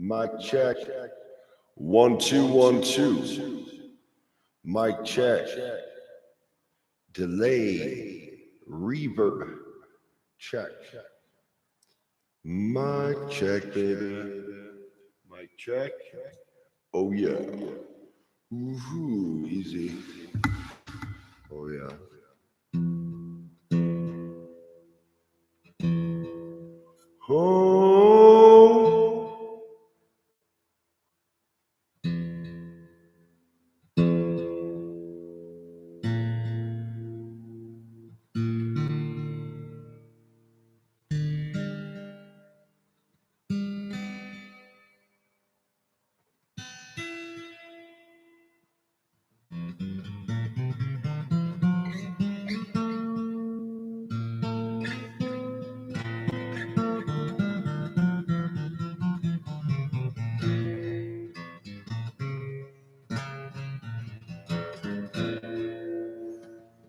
Mic check. 1 2 1 2. Mic check. Delay. Reverb. Check. Mic check, baby. Mic check. Oh yeah. Woohoo, easy. Oh yeah. Oh.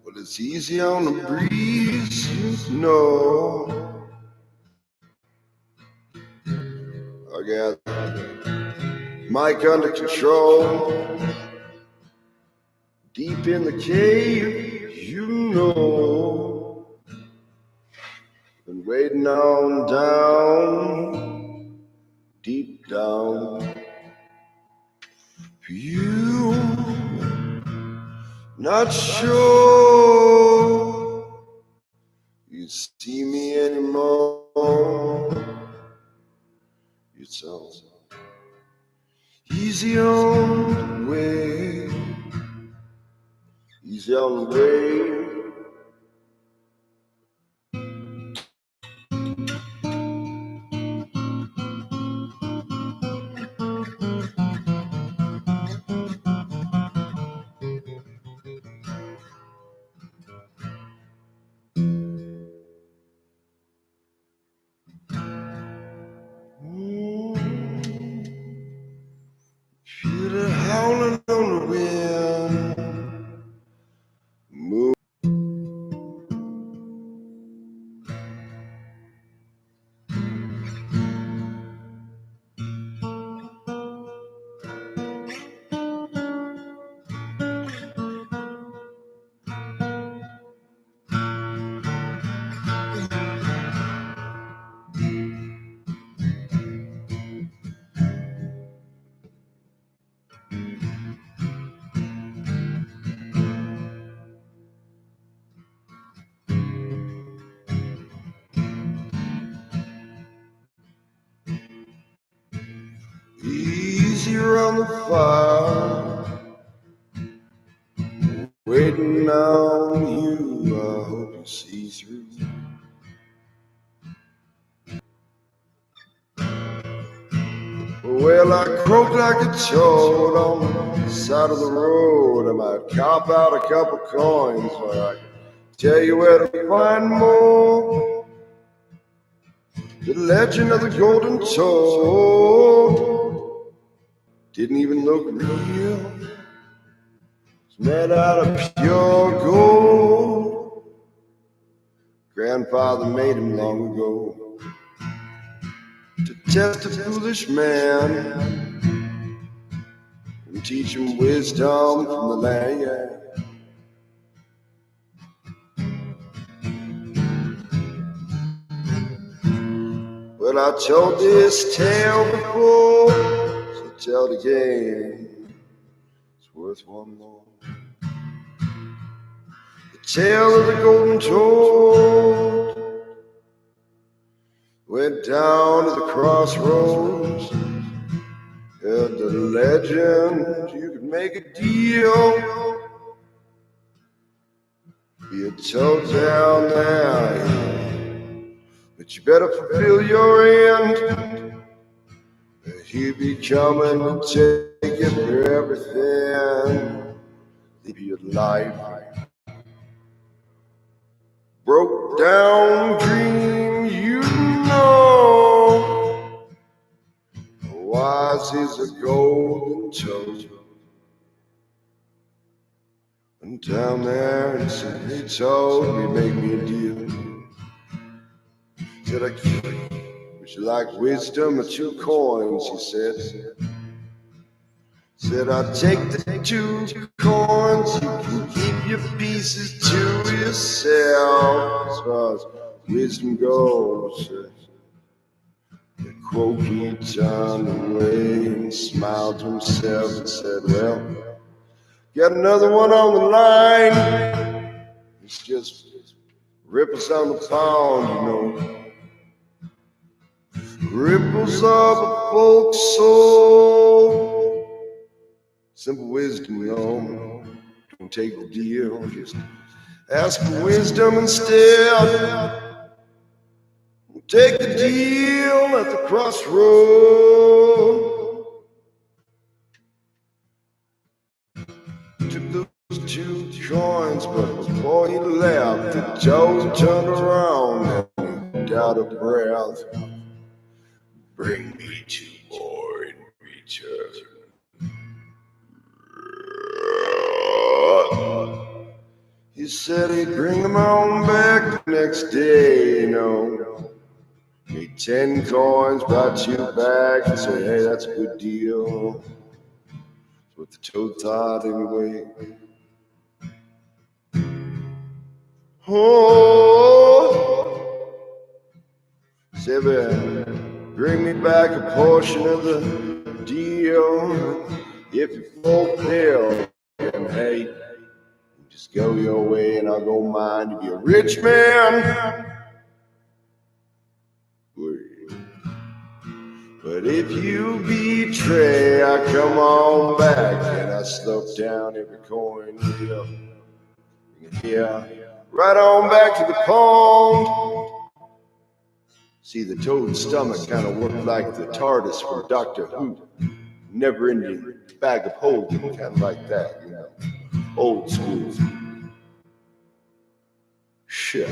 Well, it's easy on the breeze, you know. I got mic under control. Deep in the cave, you know. Been waiting on down, deep down. For you, not sure you see me anymore. It's all easy on the way, easy on the way. Feel it howling on the wind. Move. Easy around the fire, waiting on you. I hope you see through. Well, I croak like a toad on the side of the road. I might cop out a couple coins, but I can tell you where to find more. The legend of the golden toad didn't even look real. It's made out of pure gold. Grandfather made him long ago to test a foolish man and teach him wisdom from the land. Well, I told this tale before, so tell it again. It's worth one more. The tale of the golden toad went down to the crossroads. Heard the legend you could make a deal. Be a toad down there, but you better fulfill your end. He'll be coming to take you for everything. Leave your life broke down dream, you know. Wise is a golden toad. And down there he said, hey toad, we make me a deal. Said I wish She liked wisdom or 2 coins, he said. Said, I'll take the 2 coins, you can keep your pieces to yourself. As far as wisdom goes, the croaky turned away and smiled to himself and said, well, got another one on the line. It's just ripples on the pond, you know. Ripples of a folk soul. Simple wisdom, you know. Don't take the deal, just ask for wisdom instead. Take the deal at the crossroad. Took those 2 coins, but before he left, the toad turned around and out of breath. Bring me 2 more in return. He said he'd bring them on back the next day, you know. Made 10 coins, brought you back, and said, hey, that's a good deal. That's what the toad thought anyway. Oh, said, bring me back a portion of the deal. If you fulfill, and hey, just go your way and I'll go mine to be a rich man. But if you betray, I come on back and I stuff down every coin. Yeah, right on back to the pond. See, the toad's stomach kind of worked like the TARDIS from Doctor Who. Never-ending bag of holding, kind of like that, you know. Old school. Shit.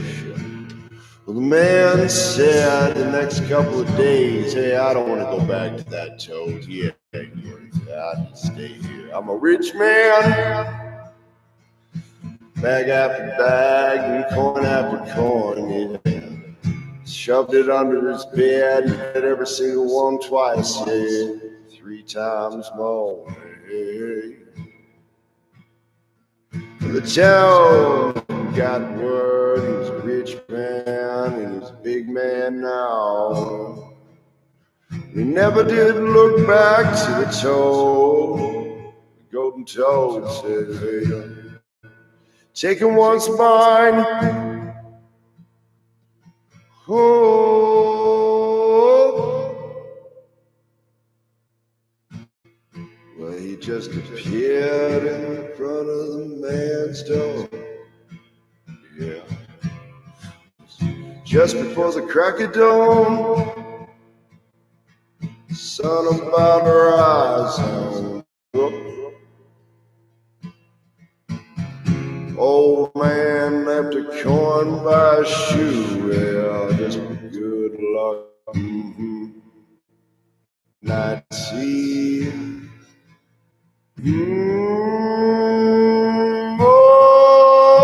Well, the man said the next couple of days, hey, I don't want to go back to that toad. Yeah, I need to stay here. I'm a rich man. Bag after bag and coin after coin, yeah. Shoved it under his bed, he hit every single one twice, yeah. 3 times more, hey. The town got word he was a rich man and he's a big man now. He never did look back to the toad. The golden toad said, hey, taking one's mine. Oh, well, he just appeared in front of the man's door. Yeah. Just before the crack of dawn, sun about to rise on. Old man left a coin by a shoe. Well, just good luck. Night see. Oh,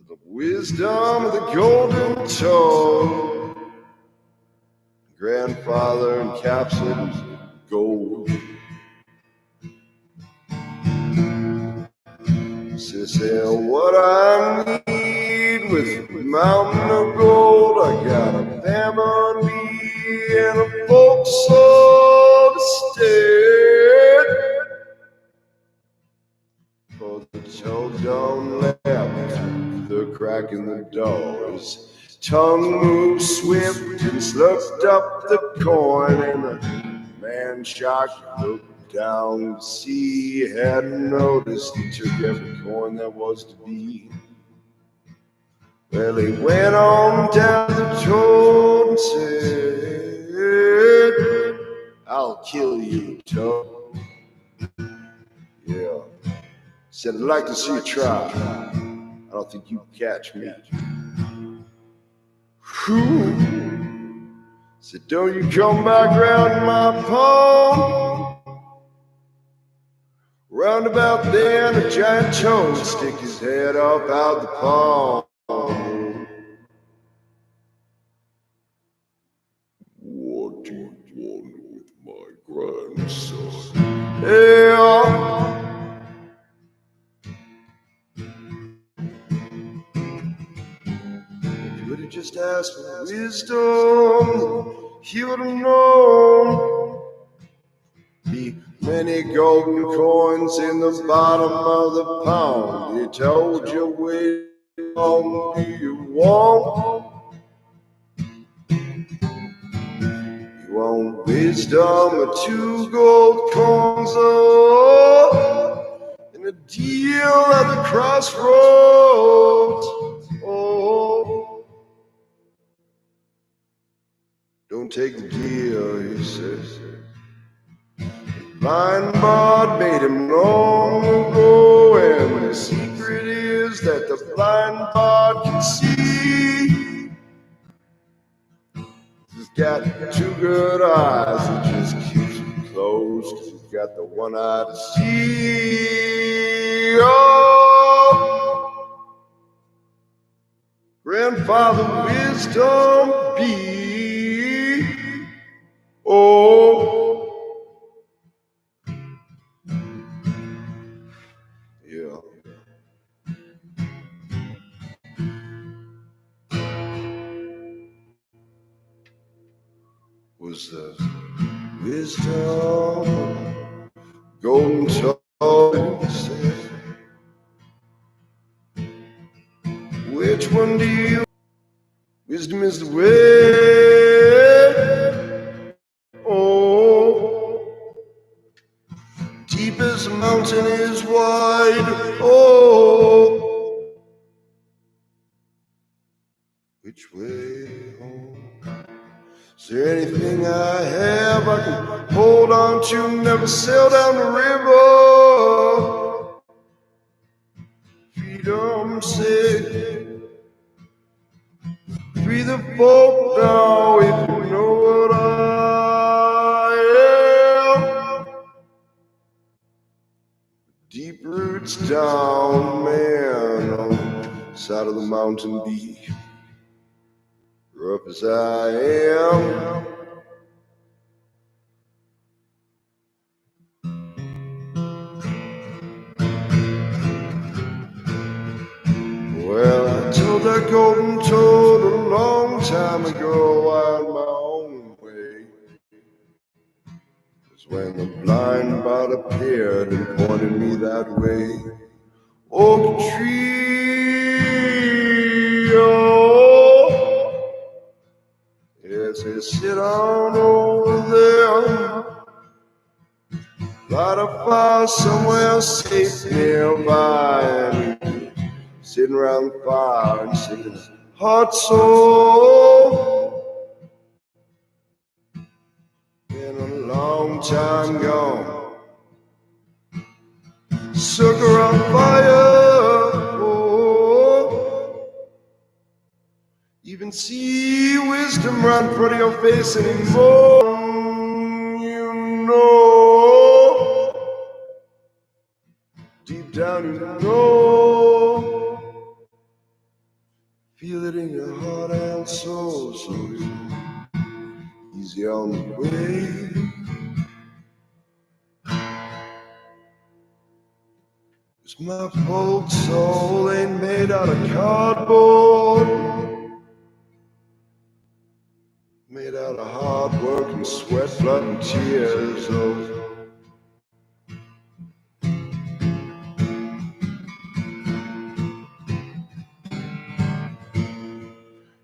the wisdom of the golden toad. Grandfather encapsulated gold. Said, what I need with a mountain of gold, I got a family and a folk soul to stay. For the toad don't left the crack in the door. His tongue moved swift and slurped up the coin, and the man shark looked down to see. He hadn't noticed he took every coin there was to be. Well, he went on down to the toad and said, I'll kill you, toad. Yeah. Said, I'd like to see you try. I don't think you can catch me. Whew. Said, don't you come back round my pond. Round about then, a giant toad stick his head up out the pond. one with my grandson. Yeah. If you would have just asked for wisdom, he would have known. Be many golden coins in the bottom of the pound. He told you which one do you want? You want wisdom or 2 gold coins, oh, and a deal at the crossroads. Oh, don't take the deal, he says. Blind bard made him long ago, and the secret is that the blind bard can see. He's got 2 good eyes, he just keeps them closed, 'cause he's got the one eye to see. Oh, grandfather wisdom be. Oh, yeah. Was the wisdom golden told, said, which one do you? Wisdom is the way. Oh, deep as the mountain is wide. Oh, which way home? Is there anything I have I can hold on to, never sail down the river? Freedom sake, free the folk now if you know what I am. Deep roots down, man, on the side of the mountain be rough as I am. Well, I told that golden toad a long time ago on my own way. It was when the blind bard appeared and pointed me that way. Oak tree, oh, yes, they sit on over there. Light a fire somewhere safe nearby, and sitting around the fire and singing heart soul. Been a long time gone. Sugar on fire. Oh, even see wisdom right in front of your face anymore. You know, deep down you know. Feel it in your heart and soul, so easy on the way. 'Cause my folk soul ain't made out of cardboard, made out of hard work and sweat, blood and tears. Oh,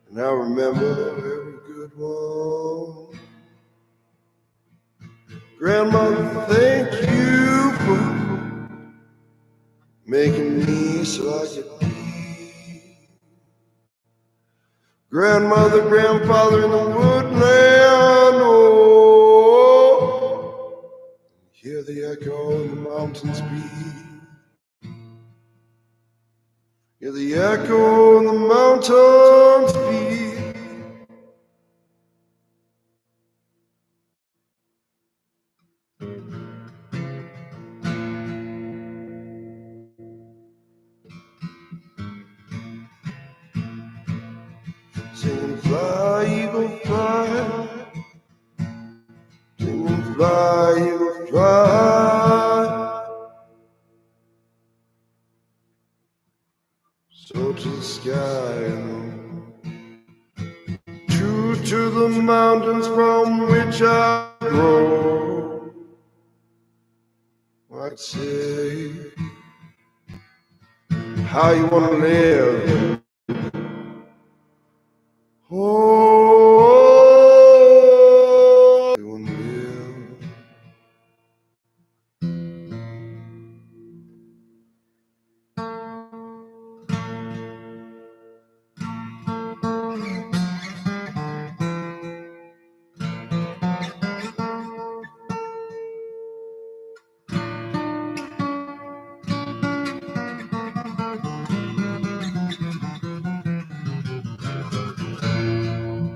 and I remember every good one. Grandmother, thank you for making me so I could be. Grandmother, grandfather in the woodland, oh, hear the echo in the mountains beat. Hear the echo in the mountains beat. Singing fly, eagle fly, fly, you fly. So to the sky, true to the mountains from which I grow. I'd say how you wanna live. Oh, you wanna live.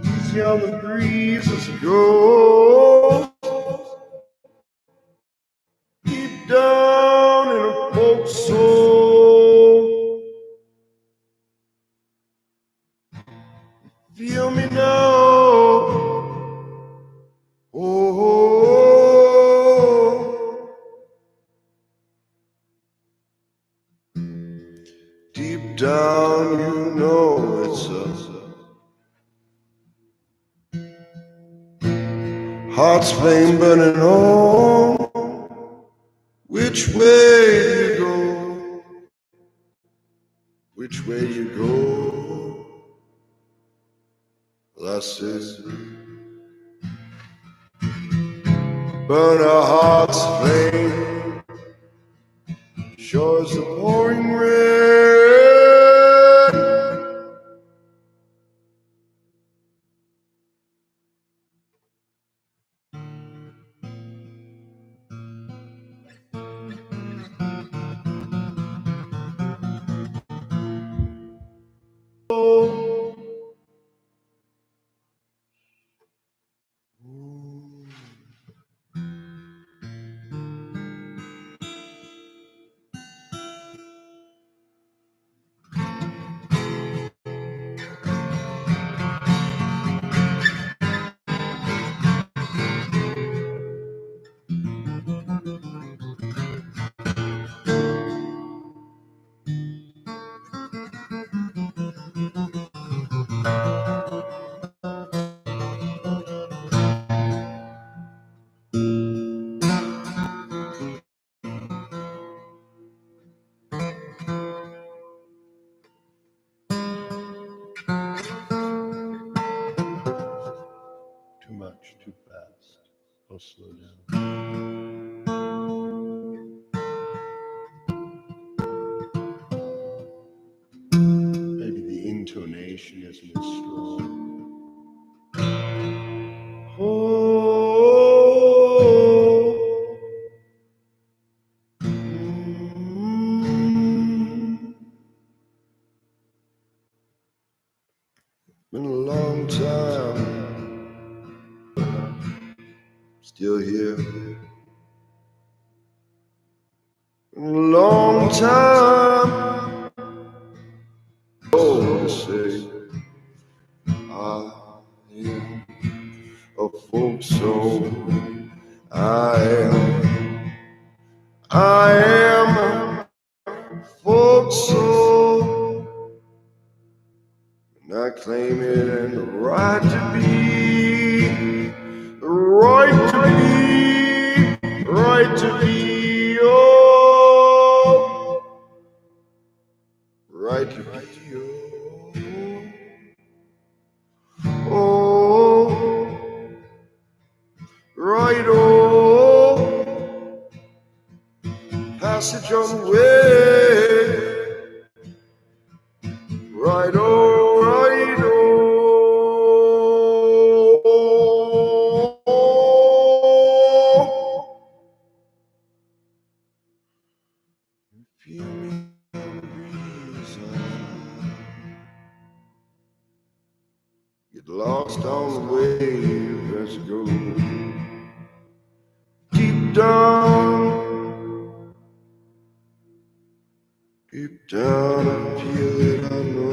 Easy on the breezes go. Deep down in a folk soul, feel me now. Oh, deep down, you know it's a heart's flame burning on. Which way you go? Which way you go? Well, I say, burn a heart's flame, sure as the pouring rain. Too much, too fast. I'll slow down. Maybe the intonation isn't as strong. Oh, been a long time. Still here. A long time. Oh, to say I am a folk soul. I am a folk soul. And I claim it and the right to be, the right to be, right to be, oh, right to be, oh, oh, right, oh, passage on the way, right, oh, right, oh. Feel me on the breeze, get lost on the wave as you go. Deep down, I feel it, I know.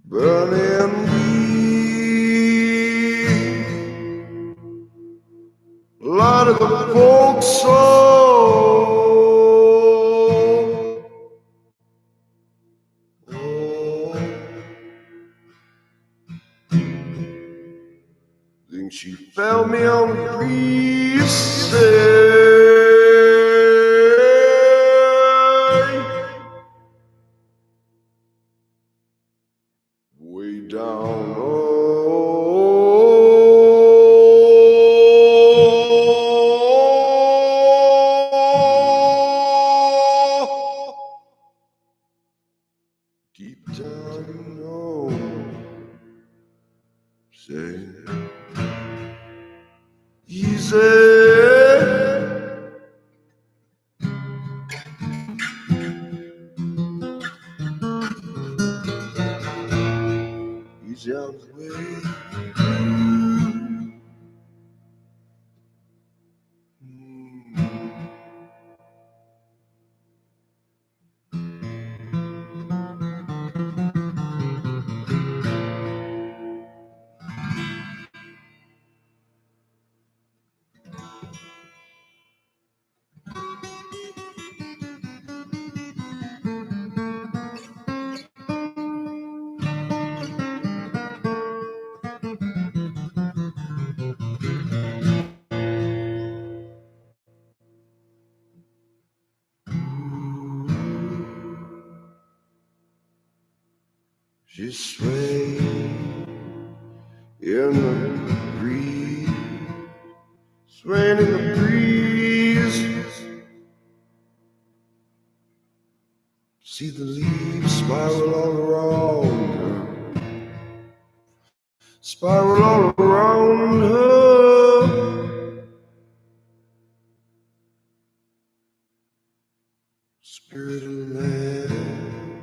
Burning of the folk soul. Oh, think she felt me on the breeze, way down. Deep down, say easy. Easy on the way. She swayed in the breeze, swaying in the breeze. See the leaves spiral all around her, spiral all around her. Spirit of land,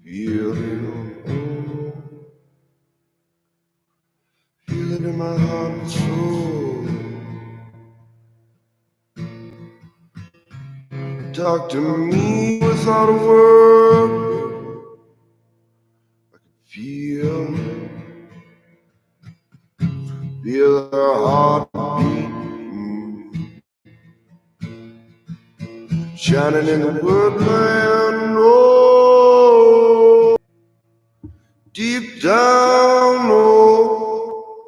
feel it in my heart and soul. Talk to me without a word. I can feel her heart beating, shining in the woodland. Oh, deep down, oh.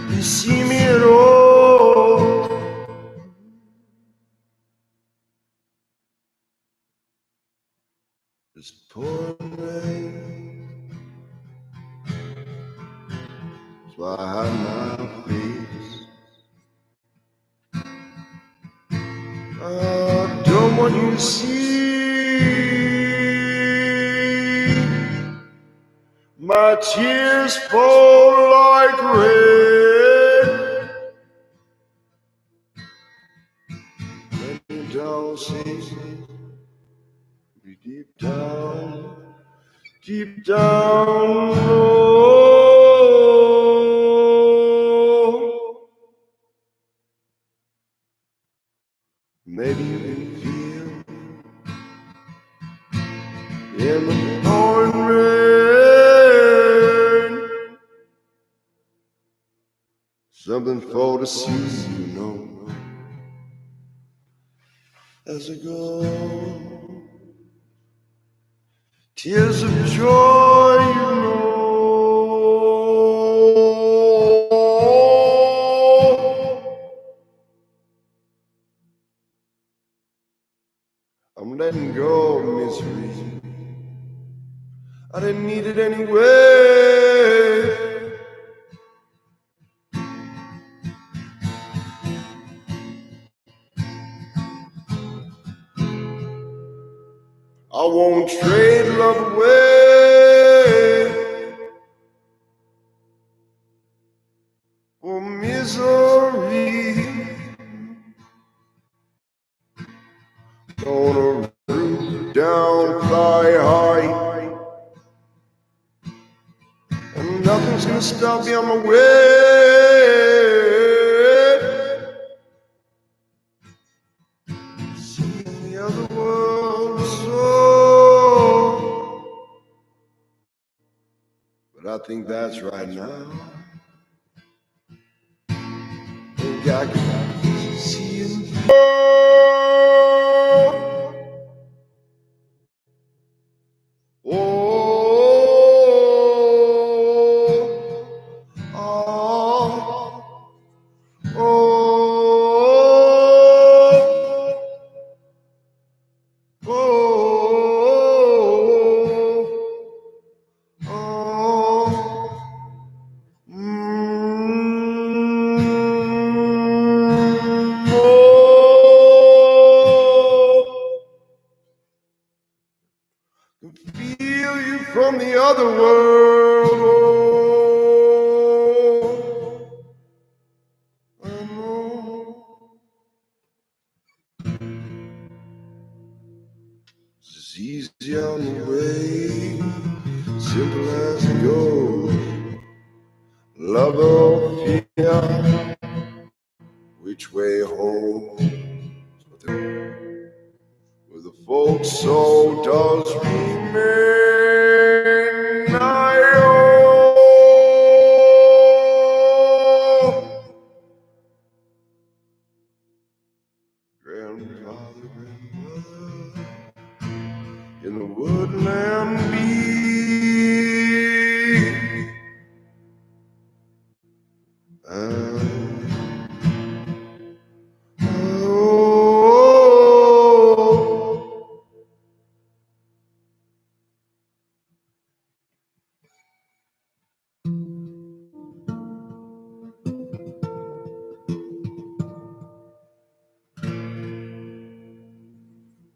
You see me at all. It's pouring rain. That's why I hide my face. I don't want you to see my tears fall like rain. Let me down, see, deep down, deep down, oh. Maybe you can feel in the pouring rain something for to see, you know, as I go. Tears of joy, you know. I'm letting go of misery. I didn't need it anyway. I won't trade love away for misery. Gonna down, fly high, and I nothing's gonna stop me on my way. Seeing the other world so, but I think that's right now. Think I can see it. Feel you from the other world. I know it's easy on the way, simple as it goes. Love or fear, which way home? Where the folk soul does remain. I grandfather, grandmother, in the woodland be.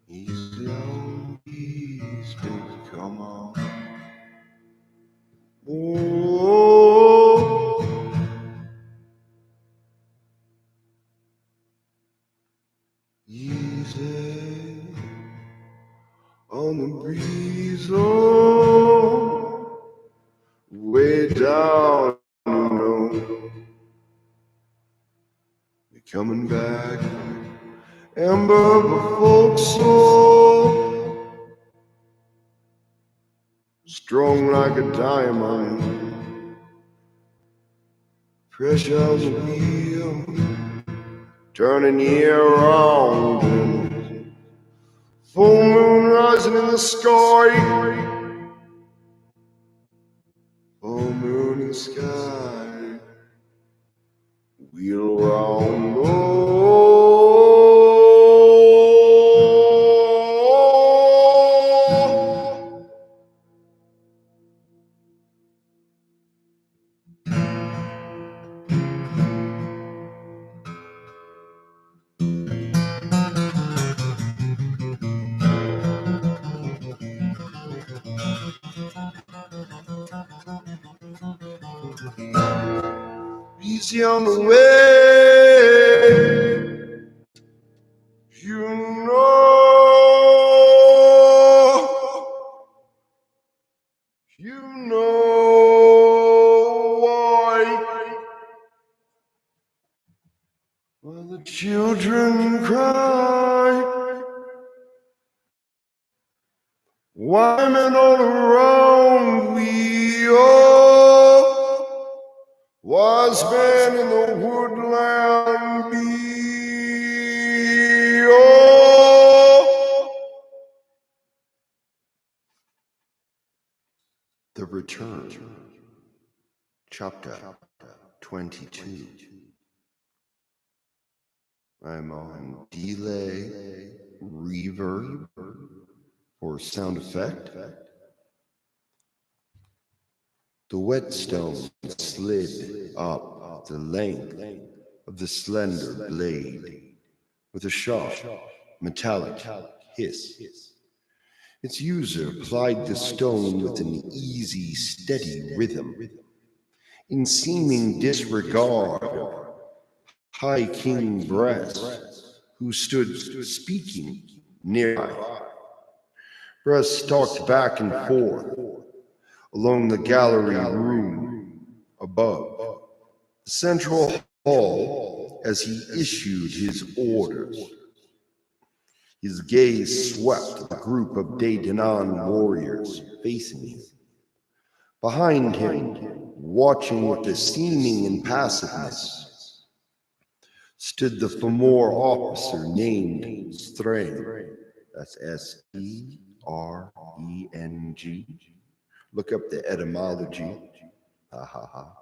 Easy on these, baby, come on. Oh, easy on the breeze, oh, way down, you know. You're coming back, amber folk soul, strong like a diamond, pressure on the wheel, turning year round, and full moon rising in the sky, full moon in the sky, wheel round, easy on the way, you know why the children cry, women all around we are, wise men in the woodland be, The Return, Chapter 22. I'm on delay, reverb, or sound effect. The whetstone slid up the length of the slender blade with a sharp, metallic hiss. Its user plied the stone with an easy, steady rhythm, in seeming disregard of High King Brass, who stood speaking nearby. Brass stalked back and forth along the gallery room, above the central hall as he issued his orders. His gaze swept the group of Daydanon warriors facing him. Behind him, watching with a seeming impassiveness, stood the Fomor officer named Streng. That's S-E-R-E-N-G. Look up the etymology. Ha ha ha.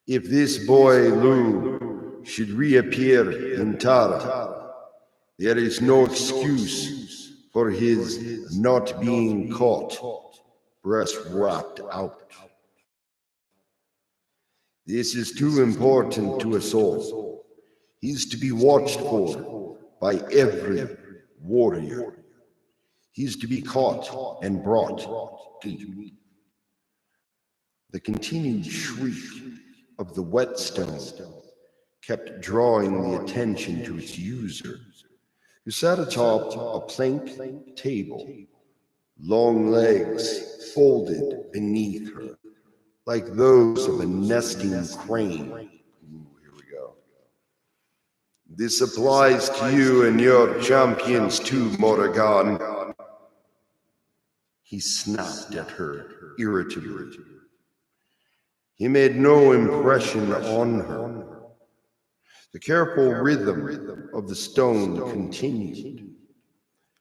If this boy Lou should reappear in Tara, there is no excuse for his not being caught. Breast rapped out. This is too important to us all. He's to be watched for by every warrior. He's to be caught and brought to me. The continued shriek of the whetstone kept drawing the attention to its user, who sat atop a plank table, long legs folded beneath her, like those of a nesting crane. Here we go. This applies to you and your champions too, Morrigan. He snapped at her irritably. He made no impression on her. The careful rhythm of the stone continued.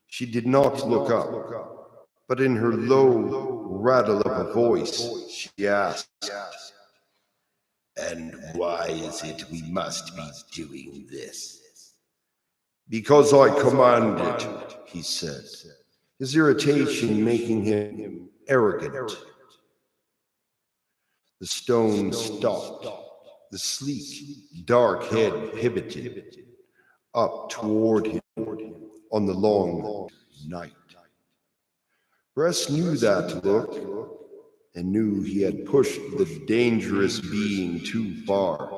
She did not look up, but in her low rattle of a voice, she asked, "And why is it we must be doing this?" "Because I command it," he said, his irritation making him arrogant. The stone stopped. The sleek, dark head pivoted up toward him on the long night. Bress knew that look and knew he had pushed the dangerous being too far.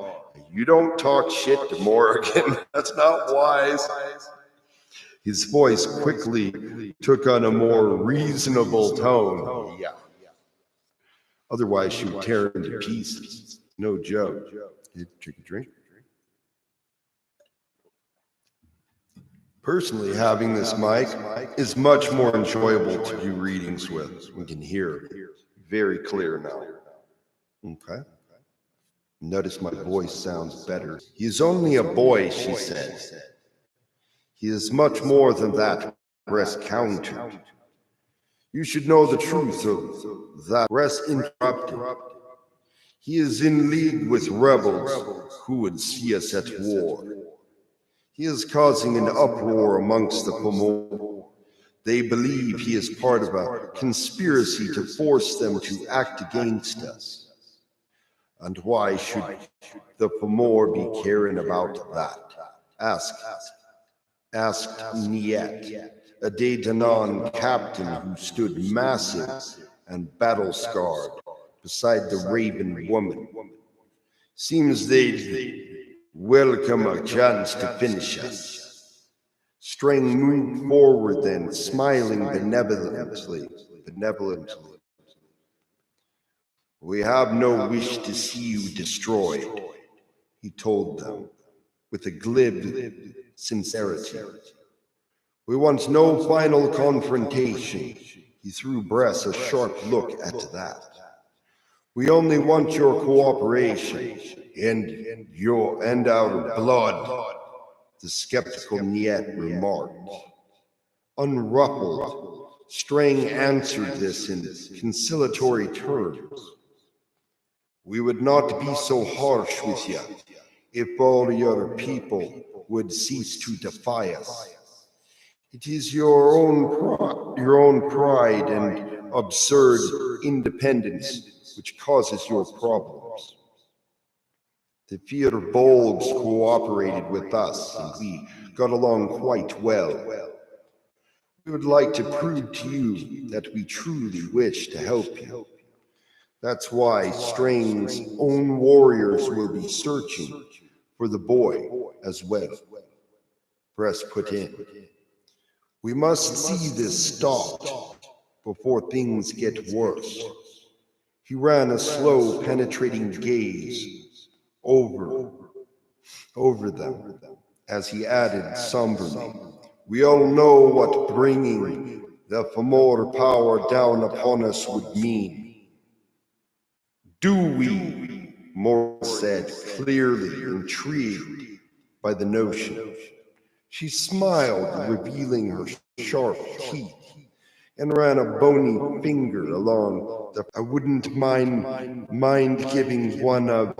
"You don't talk shit to Morrigan. That's not wise." His voice quickly took on a more reasonable tone. "Yeah. Otherwise, she would tear into pieces. No joke." Drink a drink. Personally, having this mic is much more enjoyable to do readings with. We can hear very clear now. Okay. Notice my voice sounds better. "He is only a boy," she said. "He is much more than that," Bress countered. "You should know the truth of that." Bress interrupted. "He is in league with rebels who would see us at war. He is causing an uproar amongst the Fomor. They believe he is part of a conspiracy to force them to act against us. And why should the Fomor be caring about that?" asked Niet, a Daydanon captain who stood massive and battle-scarred beside the Raven woman. "Seems they'd welcome a chance to finish us." Streng moved forward then, smiling benevolently. "We have no wish to see you destroyed," he told them with a glib sincerity. "We want no final confrontation." He threw Bress a sharp look at that. "We only want your cooperation and our blood," the skeptical Niet remarked. Unruffled, Streng answered this in conciliatory terms. "We would not be so harsh with you if all your people would cease to defy us. It is your own pride and absurd independence which causes your problems. The Fear Bolgs cooperated with us, and we got along quite well. We would like to prove to you that we truly wish to help you. That's why Streng's own warriors will be searching for the boy as well," Bress put in. "We must see this stopped before things get worse. He ran a slow, penetrating gaze over them as he added somberly, "We all know what bringing the Fomor power down upon us would mean." "Do we?" Morgan said, clearly intrigued by the notion. She smiled, revealing her sharp teeth, and ran a bony finger along the... "I wouldn't mind giving one of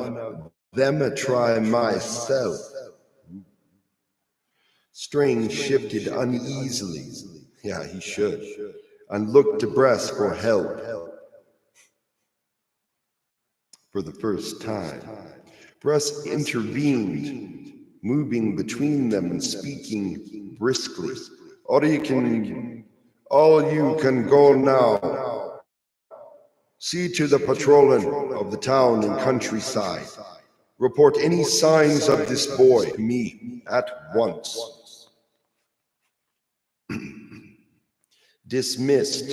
them a try myself." Strange shifted uneasily. Yeah, he should. And looked to Bress for help. For the first time, Bress intervened, moving between them and speaking briskly. All you can go now. See to the patrolling of the town and countryside. Report any signs of this boy to me at once." Dismissed,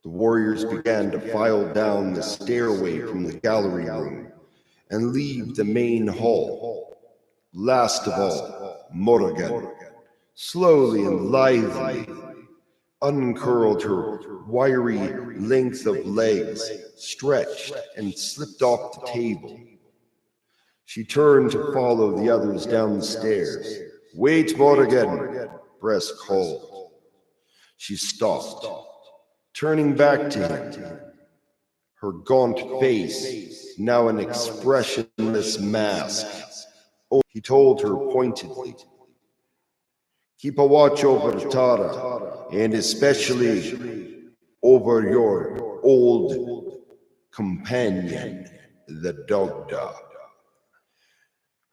the warriors began to file down the stairway from the gallery room and leave the main hall. Last of all, Morgan, slowly and lithely, uncurled her wiry length of legs, stretched, and slipped off the table. She turned to follow the others down the stairs. "Wait, Morgan," Bress called. She stopped, turning back to him, her gaunt face now an expressionless mask. "Oh," he told her pointedly, "keep a watch over Tara, and especially over your old companion, the Dogda."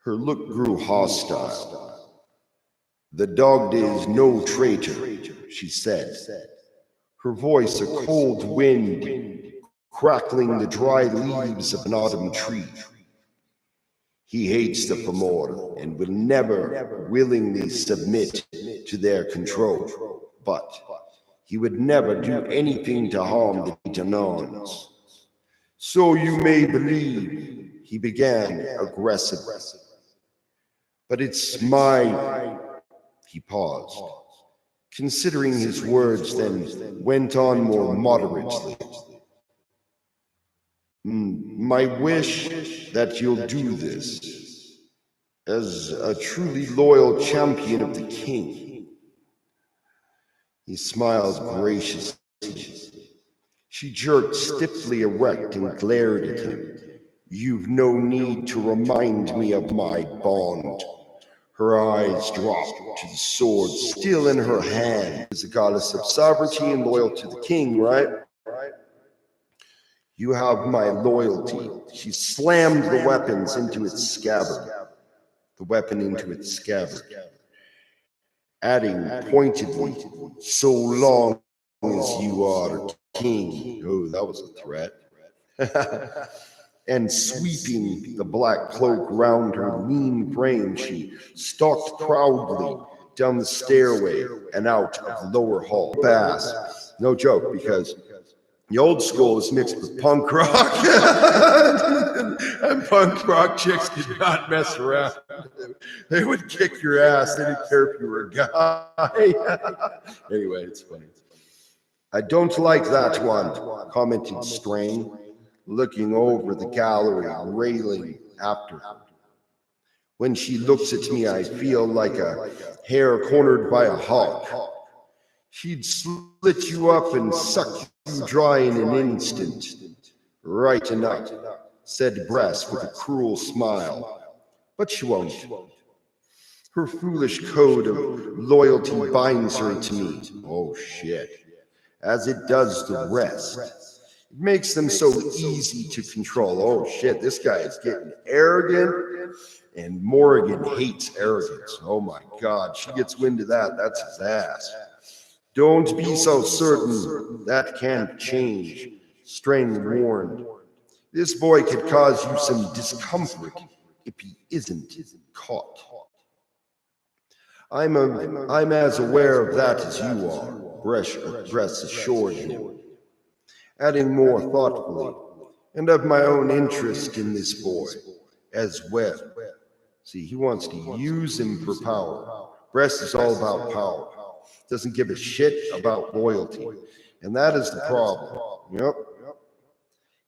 Her look grew hostile. "The Dogda is no traitor," she said, her voice a cold wind crackling the dry leaves of an autumn tree. "He hates the Fomor and will never willingly submit to their control, but he would never do anything to harm the Gitanons. So you may believe," he began aggressively. "But it's my..." He paused, considering his words, then went on more moderately. "My wish that you'll do this as a truly loyal champion of the king." He smiled graciously. She jerked stiffly erect and glared at him. "You've no need to remind me of my bond." Her eyes dropped to the sword still in her hand. "Is a goddess of sovereignty and loyal to the king, right? You have my loyalty." She slammed the weapon into its scabbard, adding pointedly, "So long as you are king." Oh, that was a threat. And sweeping the black cloak round her lean frame, she stalked proudly down the stairway and out of the lower hall. Bass, no joke, because the old school was mixed with punk rock, and punk rock chicks did not mess around. They would kick your ass. They didn't care if you were a guy. Anyway, it's funny. "I don't like that one," commented Strain, looking over the gallery and railing after her. "When she looks at me, I feel like a hare cornered by a hawk. She'd slit you up and suck you dry in an instant." "Right enough," said Bress with a cruel smile. "But she won't. Her foolish code of loyalty binds her to me." Oh shit. "As it does the rest. It makes them so easy to control." Oh shit, this guy is getting arrogant, and Morgan hates arrogance. Oh my god, she gets wind of that, that's his ass. "Don't be so certain. That can't change," Strain warned. "This boy could cause you some discomfort if he isn't caught." I'm as aware of that as you are," Bress assured him. adding more thoughtfully, and of my own interest in this boy as well. See, he wants to use him for power. Bress is all about power. Doesn't give a shit about loyalty. And that is the problem. Yep.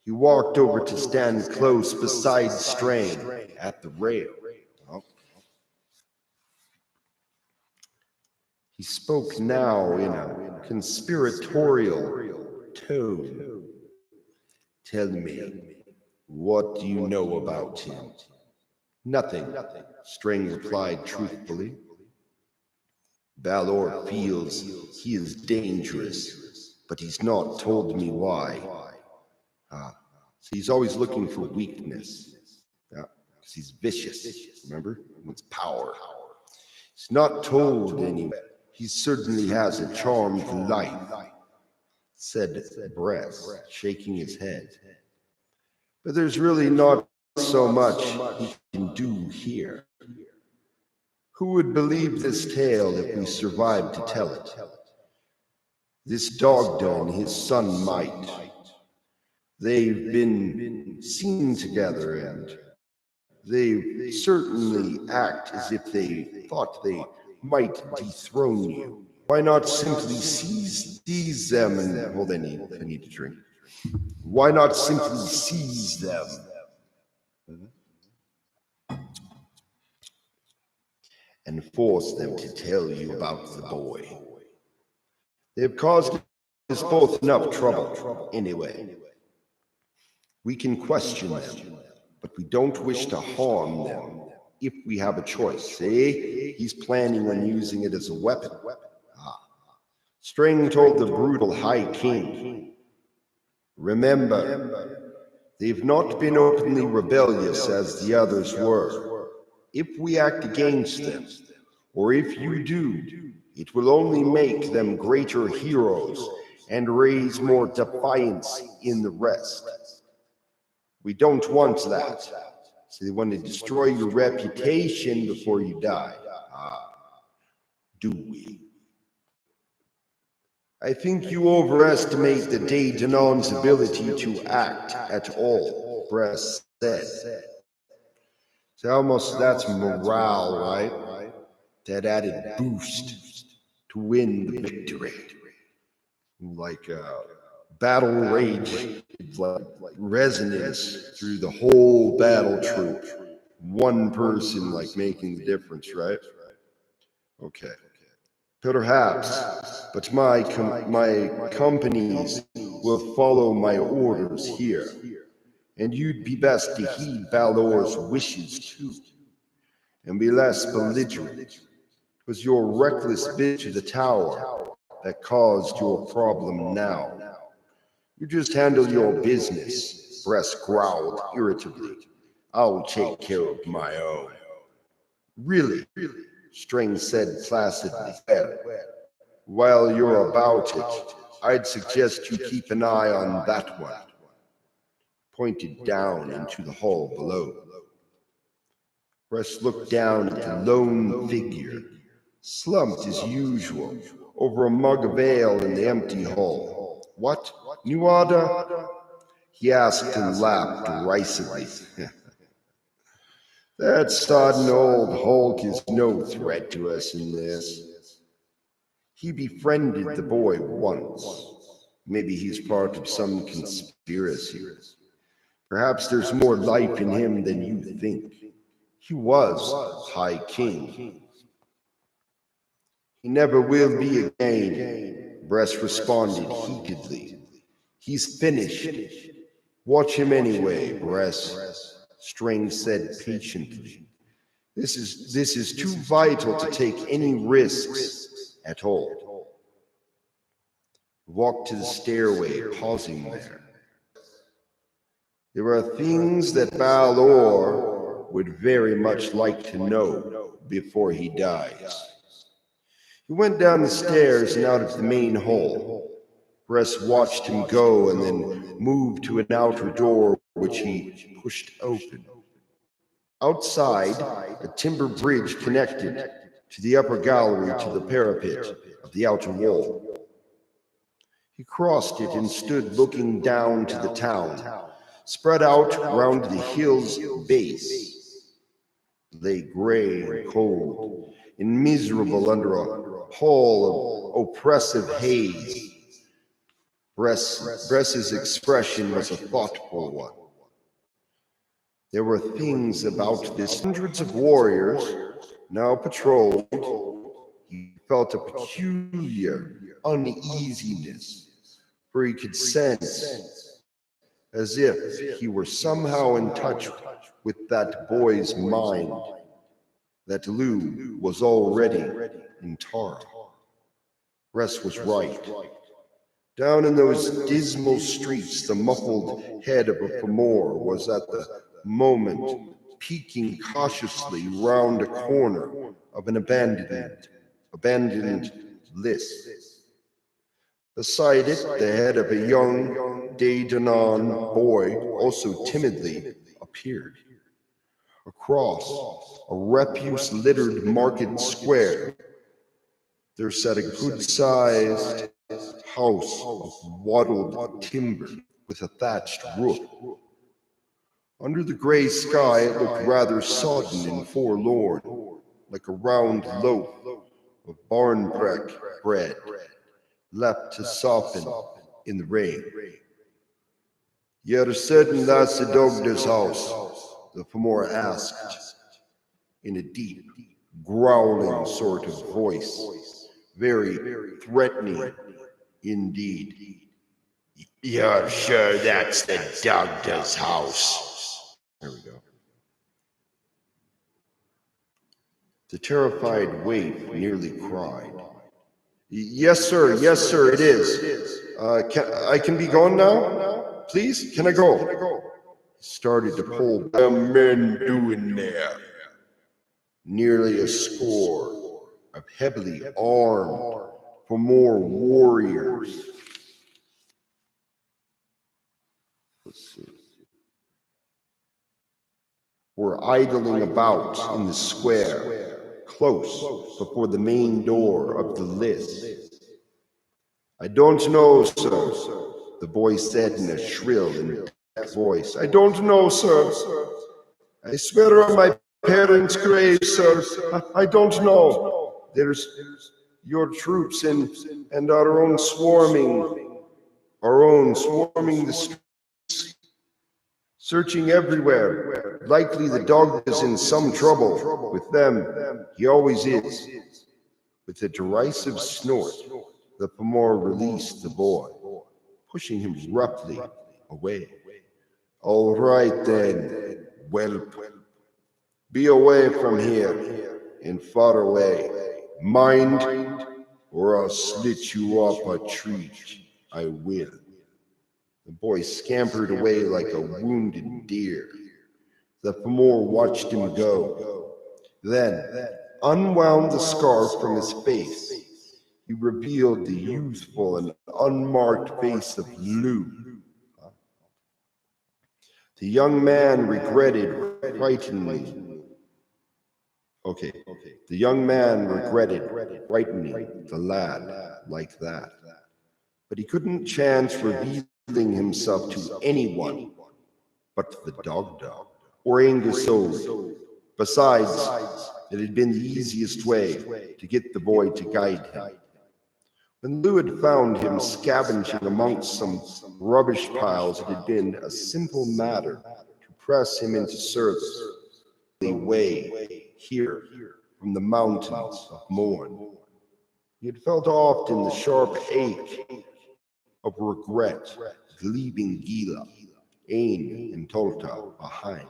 He walked over to stand close beside Strain at the rail. Well, he spoke now in a conspiratorial tone. Tell me, what do you know about him? Nothing, Strain replied truthfully. Balor feels he is dangerous, but he's not told me why. So he's always looking for weakness. Yeah, because he's vicious, remember? He wants power. He's not told anyway. He certainly has a charmed life, said Bress, shaking his head. But there's really not so much he can do here. Who would believe this tale if we survived to tell it? This Dogda and his son might. They've been seen together, and they certainly act as if they thought they might dethrone you. Why not simply seize them and... Well, I need to drink. Why not simply seize them? And force them to tell you about the boy. They have caused us both enough trouble, anyway. We can question them, but we don't wish to harm them if we have a choice. See? He's planning on using it as a weapon. String told the brutal High King, remember, they've not been openly rebellious as the others were. If we act against them, or if you do, it will only make them greater heroes and raise more defiance in the rest. We don't want that. So they want to destroy your reputation before you die. Do we? I think you overestimate the Daytonon's ability to act at all, Bress said. So that's morale, right? That added boost to win the victory. Like battle rage, like resonance through the whole battle troop. One person like making the difference, right? Okay. Perhaps, but my companies will follow my orders here, and you'd be best to heed Balor's wishes too, and be less belligerent. It was your reckless bid to the tower that caused your problem now. You just handle your business, Bress growled irritably. I'll take care of my own. Really? String said placidly. While you're about it, I'd suggest you keep an eye on that one. Pointed down into the hall below. Bress looked down at the lone figure, slumped as usual, over a mug of ale in the empty hall. What? New order? He asked and laughed derisively. That sodden old Hulk is no threat to us in this. He befriended the boy once. Maybe he's part of some conspiracy. Perhaps there's more life in him than you think. He was High King. He never will be again, Bress responded heatedly. He's finished. Watch him anyway, Bress, String said patiently. This is too vital to take any risks at all. Walked to the stairway, pausing there. There are things that Balor would very much like to know before he dies. He went down the stairs and out of the main hall. Bress watched him go and then moved to an outer door which he pushed open. Outside, a timber bridge connected to the upper gallery to the parapet of the outer wall. He crossed it and stood looking down to the town, spread out round the hill's base. Lay gray and cold and miserable under a pall of oppressive haze. Bress's expression was a thoughtful one. There were things about this. Hundreds of warriors now patrolled. He felt a peculiar uneasiness, for he could sense as if he were somehow in touch with that boy's mind, that Lou was already in Tara. Bress was right. Down in those dismal streets, the muffled head of a Fomor was at the moment peeking cautiously round a corner of an abandoned list. Beside it, the head of a young Daydanon boy also timidly appeared. Across a refuse-littered market square, there sat a good-sized house of wattled timber with a thatched roof. Under the gray sky, it looked rather sodden and forlorn, like a round loaf of barn bread left to soften in the rain. "You're certain that's the doctor's house?" the Fomor asked in a deep, growling sort of voice, very threatening indeed. "You're sure that's the doctor's house?" There we go. The terrified waif nearly cried. Yes, sir, it is. I can be gone now? Please, can I go?" He started to pull. "What are men doing there?" Nearly a score of heavily armed Fomor warriors. Were idling about in the square, close before the main door of the list. "I don't know, sir," the boy said in a shrill and deep voice. "I don't know, sir. I swear on my parents' grave, sir. I don't know. There's your troops and our own swarming the streets, searching everywhere. Likely the dog is in some trouble with them. He always is." With a derisive snort, the Fomor released the boy, pushing him roughly away. "All right then, whelp. Be away from here and far away. Mind, or I'll slit you up a treat. I will." The boy scampered away like a wounded deer. The Fomor watched him go, then unwound the scarf from his face. He revealed the youthful and unmarked face of Lou. The young man regretted frightening the lad like that, but he couldn't chance revealing himself to anyone but the dog or Angus Ode. Besides, it had been the easiest way to get the boy to guide him. When Lou had found him scavenging amongst some rubbish piles, it had been a simple matter to press him into service. Way here from the mountains of Morn. He had felt often the sharp ache of regret, leaving Gila, Ain, and Tolta behind.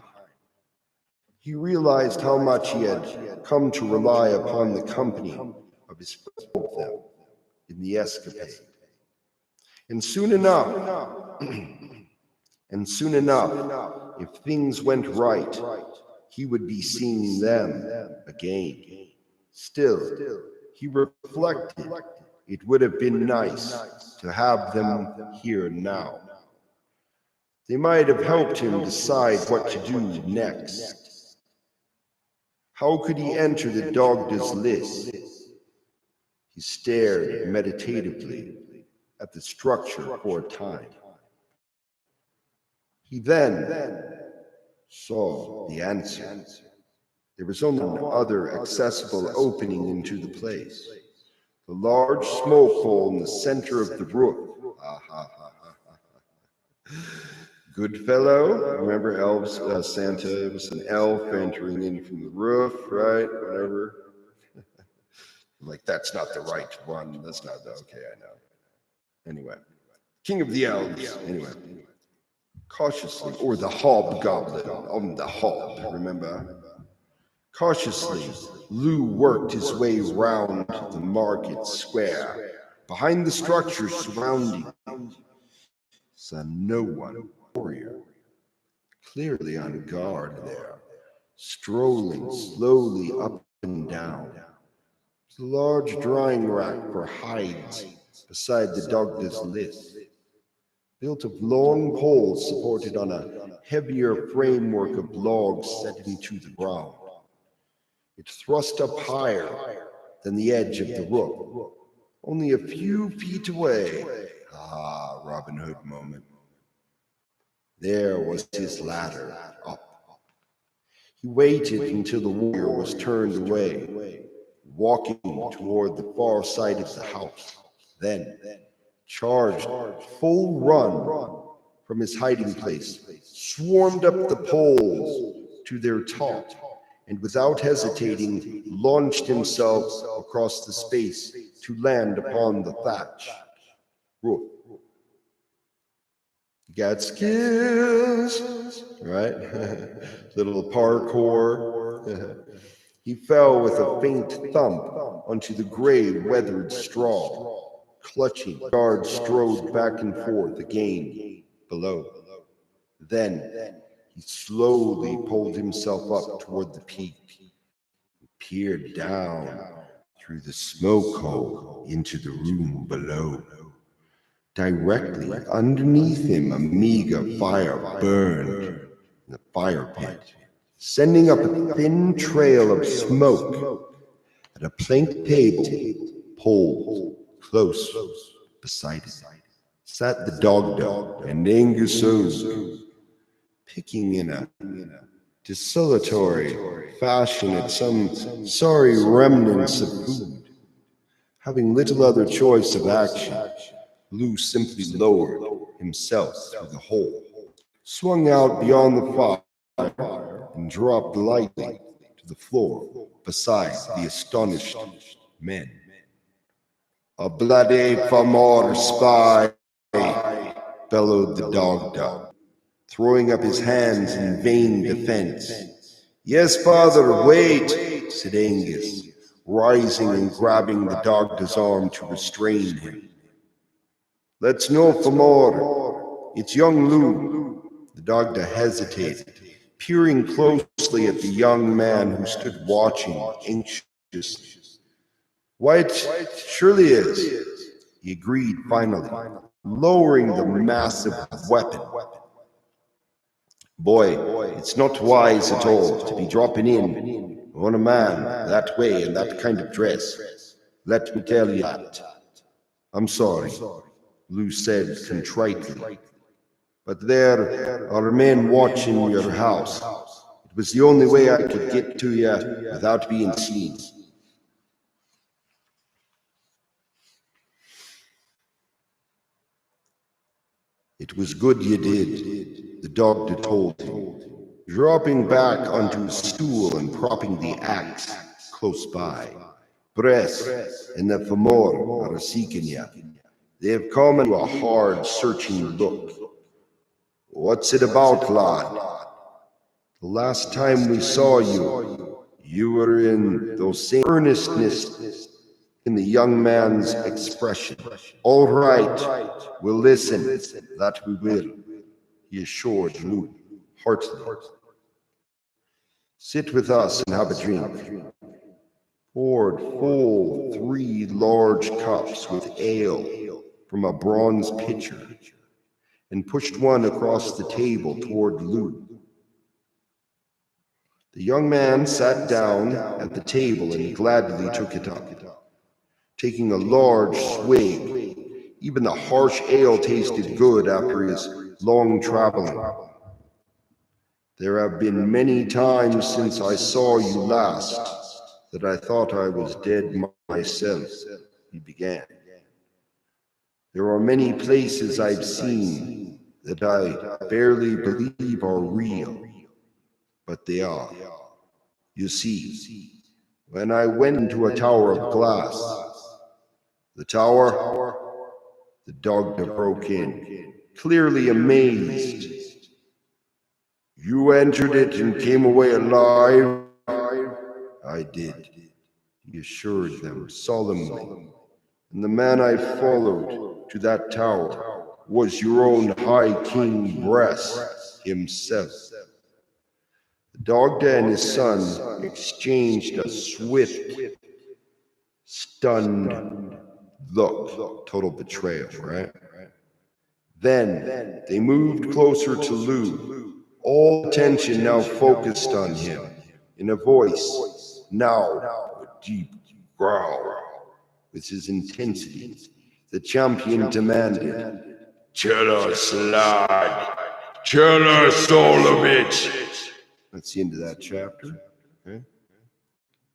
He realized how much he had come to rely upon the company of his friends in the escapade. And soon enough, if things went right, he would be seeing them again. Still, he reflected, it would have been nice to have them here now. They might have helped him decide what to do next. How could he enter the Dogda's list? He stared meditatively at the structure for a time. He then saw the answer. There was only one other accessible opening into the place. The large smoke hole in the center of the roof. Good fellow. Remember elves, Santa was an elf entering in from the roof, right? Whatever. Like, that's not the right one. That's not the, okay, I know. Anyway, King of the Elves. Anyway, cautiously, or the hobgoblin on the hob, remember? Cautiously, Lou worked his way round the market square. Behind the structure surrounding saw no one. Warrior, clearly on guard there, strolling slowly up and down. The large drying rack for hides beside the Dogda's list, built of long poles supported on a heavier framework of logs set into the ground. It thrust up higher than the edge of the roof, only a few feet away. Ah, Robin Hood moment. There was his ladder up. He waited until the warrior was turned away, walking toward the far side of the house, then charged full run from his hiding place, swarmed up the poles to their top, and without hesitating launched himself across the space to land upon the thatch roof. Got skills, right? Little parkour. He fell with a faint thump onto the gray, weathered straw, clutching. Guards strode back and forth again below. Then he slowly pulled himself up toward the peak and peered down through the smoke hole into the room below. Directly underneath him, a meager fire burned in the fire pit, sending up a thin trail of smoke. At a plank table, pole close beside it, sat the Dogda and Angus Ozu, picking in a desultory fashion at some sorry remnants of food. Having little other choice of action, Lou simply lowered himself through the hole, swung out beyond the fire, and dropped lightly to the floor beside the astonished men. A bloody famor spy, bellowed the Dogda, throwing up his hands in vain defense. Yes, father, wait, said Angus, rising and grabbing the Dogda's arm to restrain him. Let's know for more. It's young Lou. The Dogda hesitated, peering closely at the young man who stood watching anxiously. White surely is, he agreed finally, lowering the massive weapon. Boy, it's not wise at all to be dropping in on a man that way in that kind of dress. Let me tell you that. I'm sorry, Lou said contritely, but there are men watching your house. It was the only way I could get to you without being seen. It was good you did, the Dogda told him, dropping back onto a stool and propping the axe close by. Press and the Famor are seeking you. They have come into a hard, searching look. What's it about, lad? The last time we saw you, you were in those same earnestness in the young man's expression. All right, we'll listen, that we will, he assured Lou heartily. Sit with us and have a drink. Poured full 3 large cups with ale from a bronze pitcher and pushed one across the table toward Lou. The young man sat down at the table and gladly took it up. Taking a large swig, Even the harsh ale tasted good after his long traveling. There have been many times since I saw you last that I thought I was dead myself, he began. There are many places I've seen that I barely believe are real, but they are. You see, when I went into a tower of glass, the doctor broke in, clearly amazed. You entered it and came away alive? I did, he assured them solemnly. And the man I followed to that tower was your own High King Bress himself. The doctor and his son exchanged a swift, stunned look. Total betrayal, right? Then they moved closer to Lou, all attention now focused on him, in a voice now a deep growl. With his intensity, the champion demanded, "Tell us, lad. Tell us all of it." That's the end of that chapter. Okay.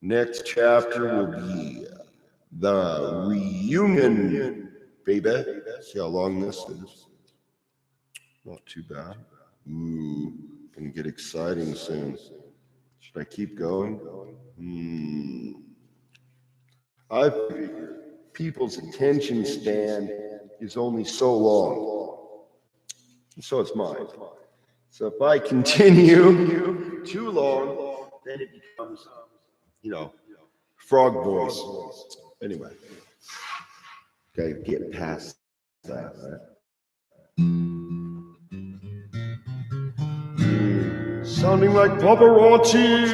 Next chapter will be the reunion, baby. See how long this is? Not too bad. Ooh, gonna get exciting soon. Should I keep going? I figure people's attention span is only so long, and so it's mine. So if I continue too long, then it becomes, frog voice. Anyway, gotta get past that, right? Sounding like Pavarotti,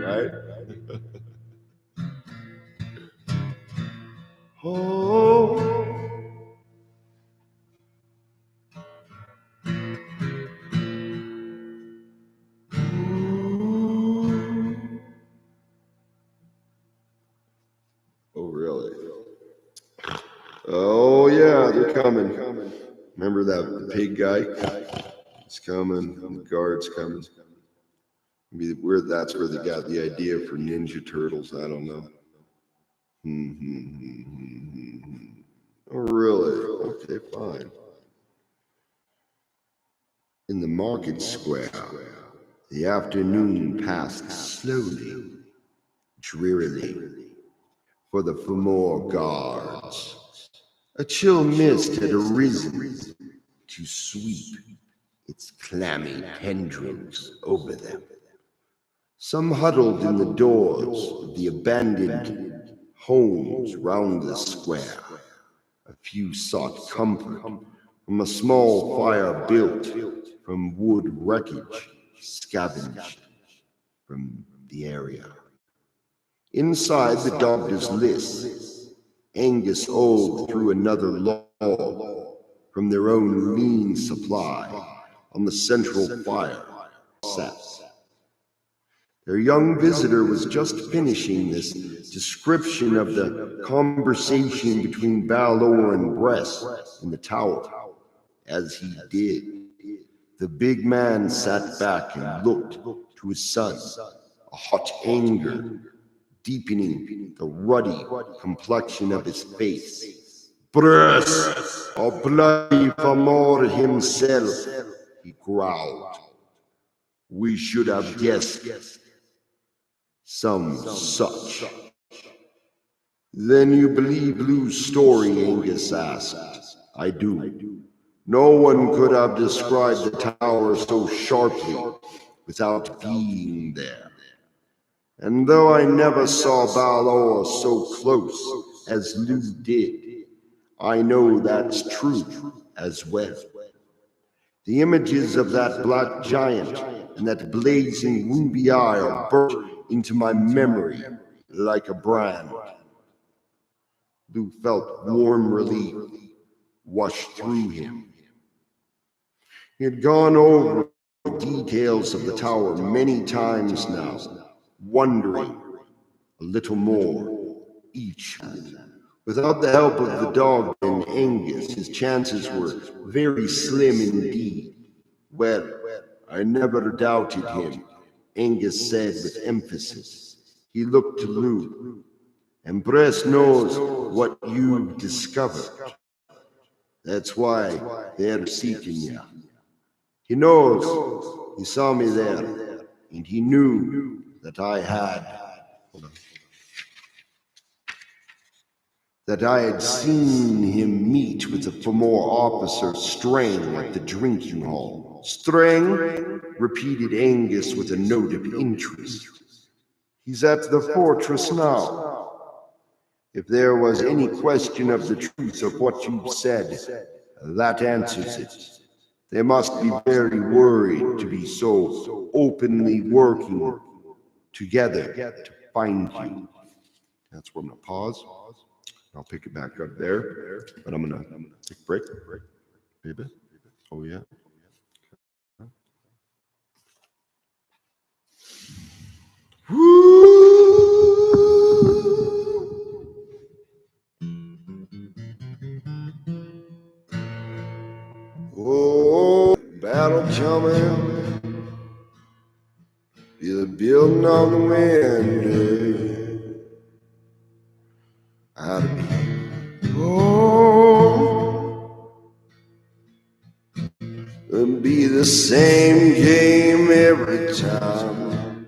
right? Oh, really? Oh yeah, they're coming. Remember that pig guy? He's coming. The guard's coming. Maybe that's where they got the idea for Ninja Turtles. I don't know. Oh, really? Okay, fine. In the market square, the afternoon passed slowly, drearily, for the Fomor guards. A chill mist had arisen to sweep its clammy tendrils over them. Some huddled in the doors of the abandoned homes round the square. A few sought comfort from a small fire built from wood wreckage scavenged from the area. Inside the doctor's list, Angus ogled through another log from their own lean supply on the central fire sat. Their young visitor was just finishing this description of the conversation between Balor and Bress in the tower. As he did, the big man sat back and looked to his son, a hot anger deepening the ruddy complexion of his face. "Bress, a bloody Fomor himself," he growled. "We should have guessed some such." "Then you believe Lou's story?" Angus asked. "I do. No one could have described the tower so sharply without being there. And though I never saw Balor so close as Lou did, I know that's true as well. The images of that black giant and that blazing ruby eye are burnt into my memory like a brand." Lou felt warm relief wash through him. He had gone over the details of the tower many times now, wondering a little more each time Without the help of the dog and Angus, his chances were very slim indeed. Well, I never doubted him, Angus said with emphasis. He looked to Lou. And Bress knows what you've discovered. That's why they're seeking you. He knows. He saw me there, and he knew that I had seen him meet with a former officer, Strang, at the drinking hall. Strang, repeated Angus with a note of interest. He's at the fortress now. If there was any question of the truth of what you've said, that answers it. They must be very worried to be so openly working together to find you. That's where I'm going to pause. I'll pick it back up there, but I'm going to take a break. Baby. Oh, yeah. Woo! Oh, battle coming, feel it building on the wind. How to be, it'll be the same game every time.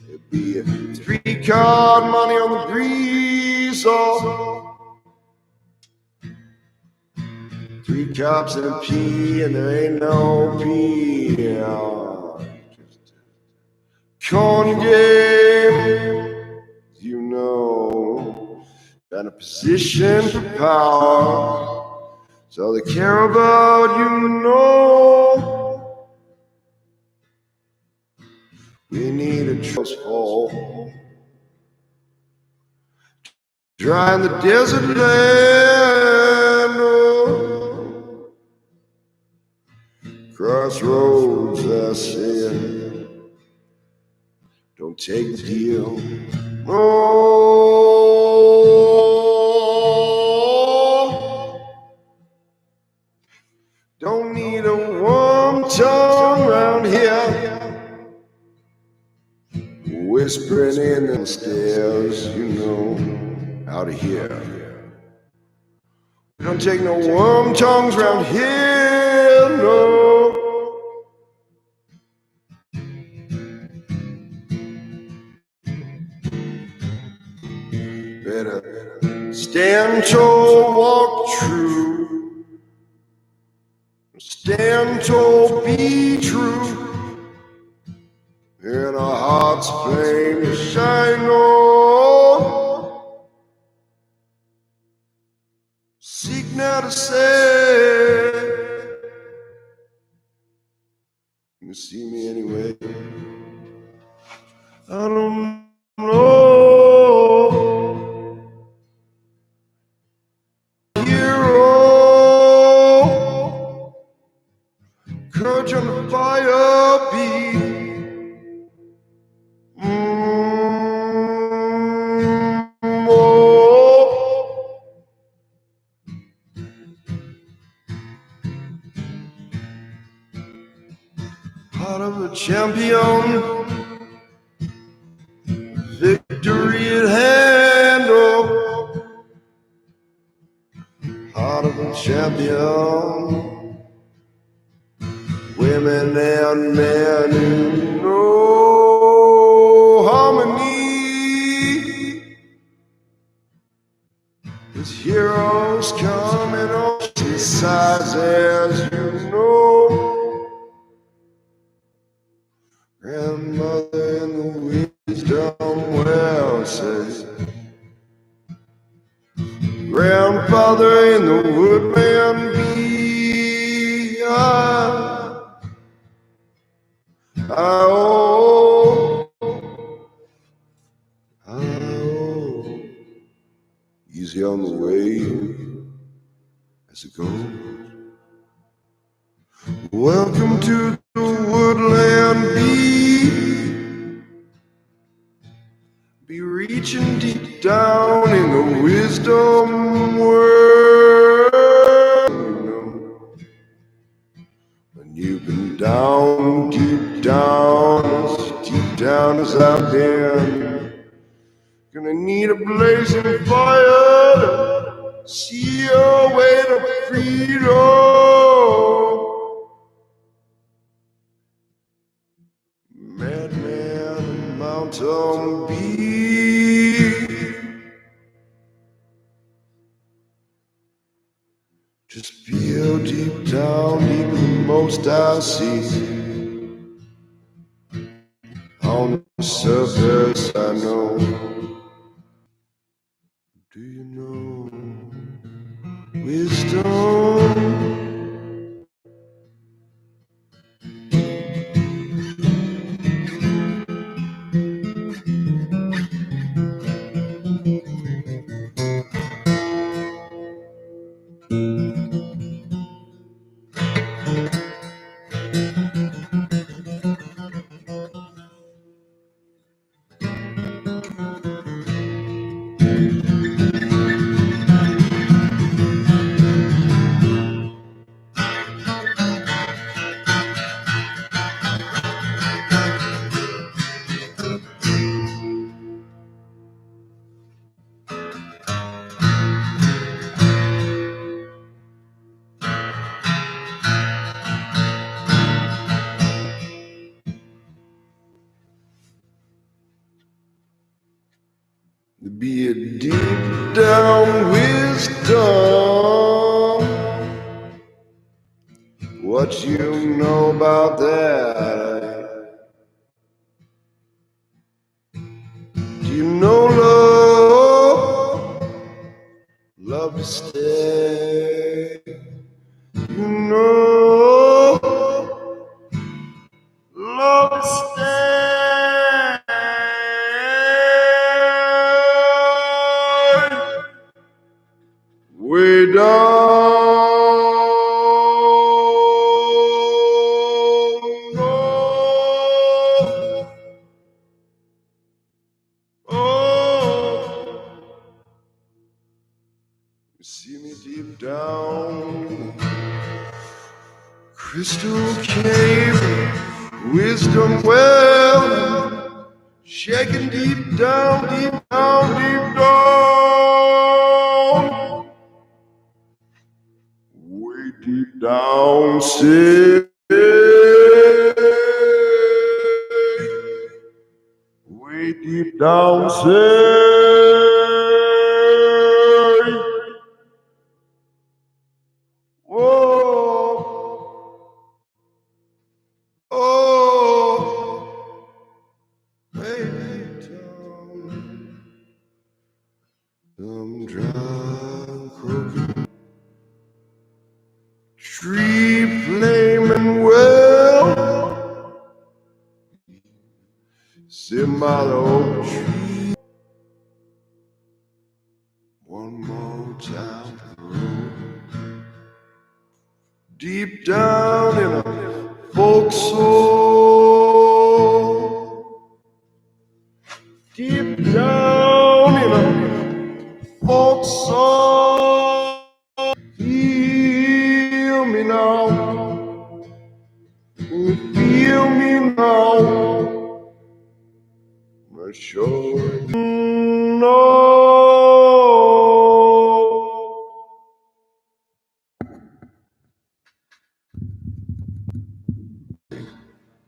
It'll be a 3-card money on the breeze, oh. 3 cops and a P, and there ain't no P. Corn game, you know, got a position for power, so they care about you, know. We need a trust fall, dry in the desert land, oh. Crossroads, I said. Don't take the deal. Oh, don't need a warm tongue around here, whispering in the stairs, you know, out of here. Don't take no warm tongues around here, no. Better stand tall, walk true. Stand tall, be true. And our hearts flame to shine on. Seek now to say, you see me anyway. I don't know. Courage on the fire beat. Heart of a champion, victory at hand. Oh, heart of a champion. Women and men who know harmony. There's heroes coming on sides, as you know. Grandmother in the wisdom well says, grandfather in the woodman be. Easy on the way as it goes. Welcome to the woodland be reaching deep down in the wisdom. wisdom word. When you've been down, deep down as I've been, gonna need a blazing fire to see your way to freedom. Madman, mountain bee, just feel deep down, deep in most I see. On the surface I know. Do you know wisdom? Be a deep down wisdom. What you know about that? Do you know love? Love to stay. You know love to stay. Way down. You see me deep down, crystal cave, wisdom well, shaking deep down, deep down, deep down, way deep down, say, way deep down, say. Tree flaming well, sit by the old tree. One more time for the road. Deep down in a folk soul. Deep down in a folk soul. Feel me now. Feel me now. I sure know.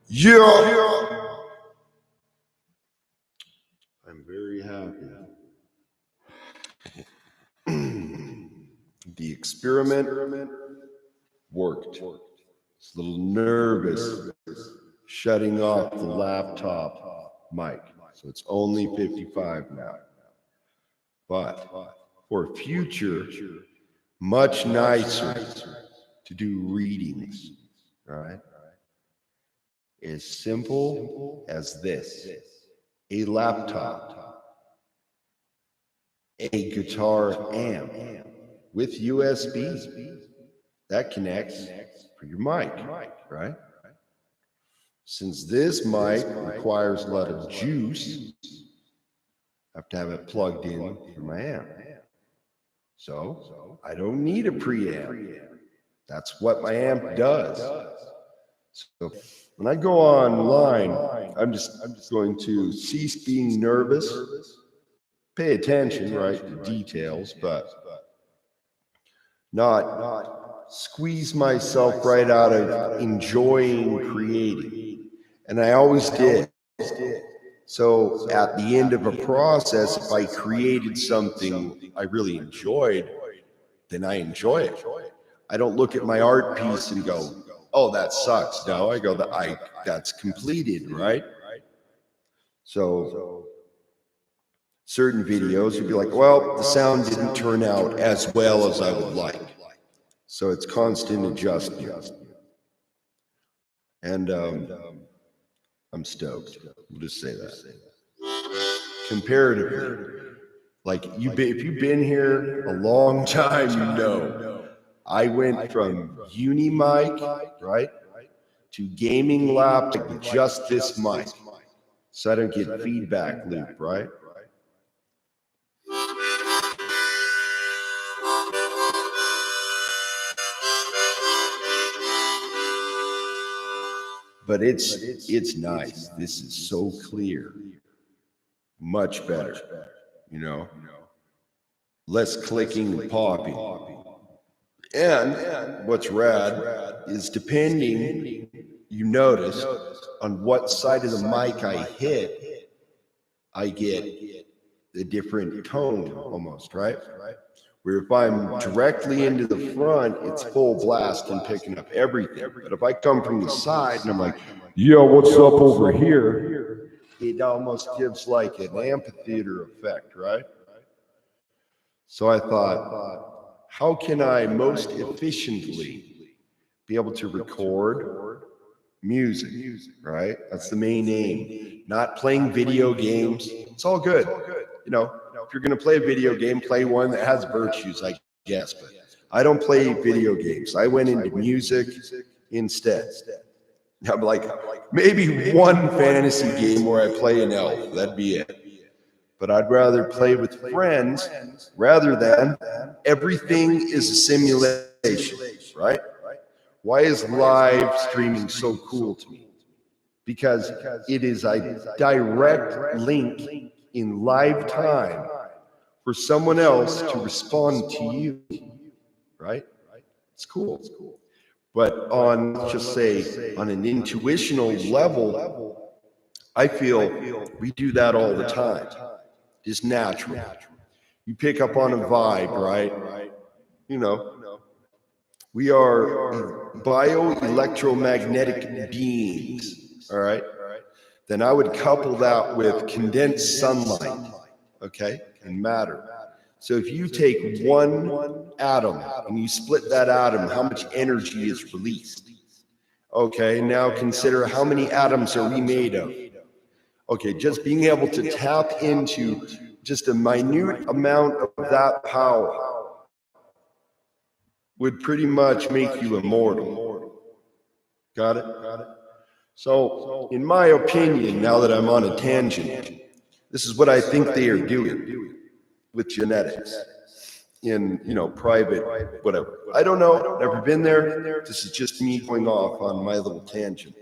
Yeah. I'm very happy. The experiment worked. It's a little nervous shutting off the laptop mic. So it's only 55 now. But for future, much nicer to do readings, right? As simple as this: a laptop, a guitar amp with USB that connects for your mic, right? Since this mic requires a lot of juice, I have to have it plugged in for my amp. So I don't need a preamp. That's what my amp does. So when I go online, I'm just going to cease being nervous, pay attention, right, to details, but not squeeze myself right out of enjoying creating. And I always did. So at the end of a process, if I created something I really enjoyed, then I enjoy it. I don't look at my art piece and go, oh, that sucks. No, I go, that's completed, right? So certain videos would be like, well, the sound didn't turn out as well as I would like. So it's constant adjustment. And I'm stoked. We'll just say that. Comparatively, like if you've been here a long time, you know, I went from uni mic, right, to gaming laptop with just this mic, so I don't get feedback loop, right? But it's nice. This is so clear, much better, you know, less clicking and popping. And what's rad is depending, you notice, on what side of the mic I hit, I get a different tone almost, right? Where if I'm directly into the front, it's full blast and picking up everything. But if I come from the side and I'm like, yeah, what's up over here? It almost gives like an amphitheater effect, right? So I thought, how can I most efficiently be able to record music, right? That's the main aim. Not playing video games. It's all good. You know, if you're going to play a video game, play one that has virtues, I guess. But I don't play video games. I went into music instead. I'm like, maybe one fantasy game where I play an elf. That'd be it. But I'd rather play with friends rather than everything is a simulation, right? Why is live streaming so cool to me? Because it is a direct link in live time for someone else to respond to you, right? It's cool. But on, just say, on an intuitional level, I feel we do that all the time. It's natural. You pick up on a vibe, right? You know, we are bioelectromagnetic beings, all right? Then I would couple that with condensed sunlight, okay, and matter. So if you take one atom and you split that atom, how much energy is released? Okay, now consider how many atoms are we made of? Okay, just being able to tap into just a minute amount of that power would pretty much make you immortal. Got it? So, in my opinion, now that I'm on a tangent, this is what I think they are doing with genetics in, you know, private, whatever. I don't know, never been there. This is just me going off on my little tangent.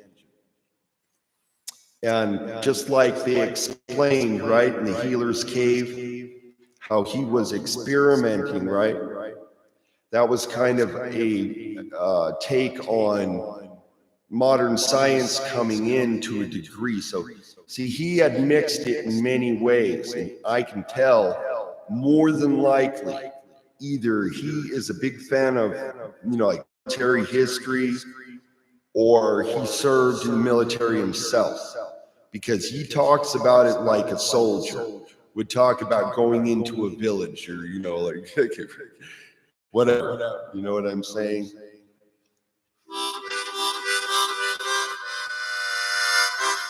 And just like they explained, right, in the healer's cave, how he was experimenting, right? That was kind of a take on modern science coming in to a degree. So, see, he had mixed it in many ways, and I can tell more than likely either he is a big fan of, you know, like military history, or he served in the military himself, because he talks about it like a soldier would talk about going into a village, or, you know, like whatever, you know what I'm saying?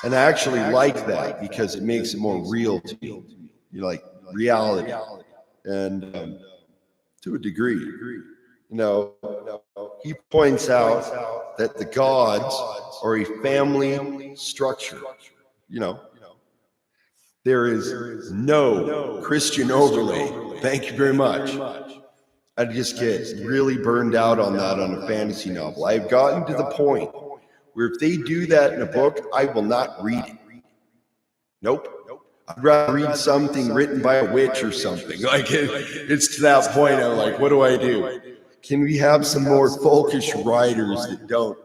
And I actually like that because it makes it more real to me, you know, like reality. And to a degree, you know, he points out that the gods are a family structure. You know, there is no Christian overlay. Thank you very much. I just get really burned out on that on a fantasy novel. I've gotten to the point where if they do that in a book, I will not read it. Nope. I'd rather read something written by a witch or something. Like it's to that point. I'm like, what do I do? Can we have some more folkish writers that don't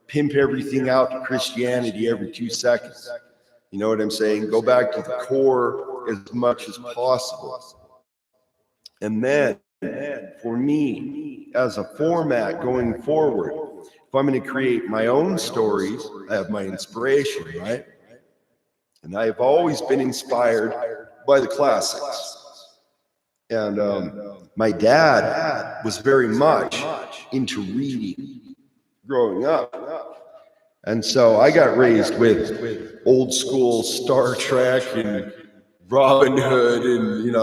pimp everything out to Christianity every 2 seconds? You know what I'm saying? Go back to the core as much as possible. And then for me, as a format going forward, if I'm going to create my own stories, I have my inspiration, right? And I've always been inspired by the classics. And my dad was very much into reading growing up. And so I got raised with old school Star Trek and Robin Hood, and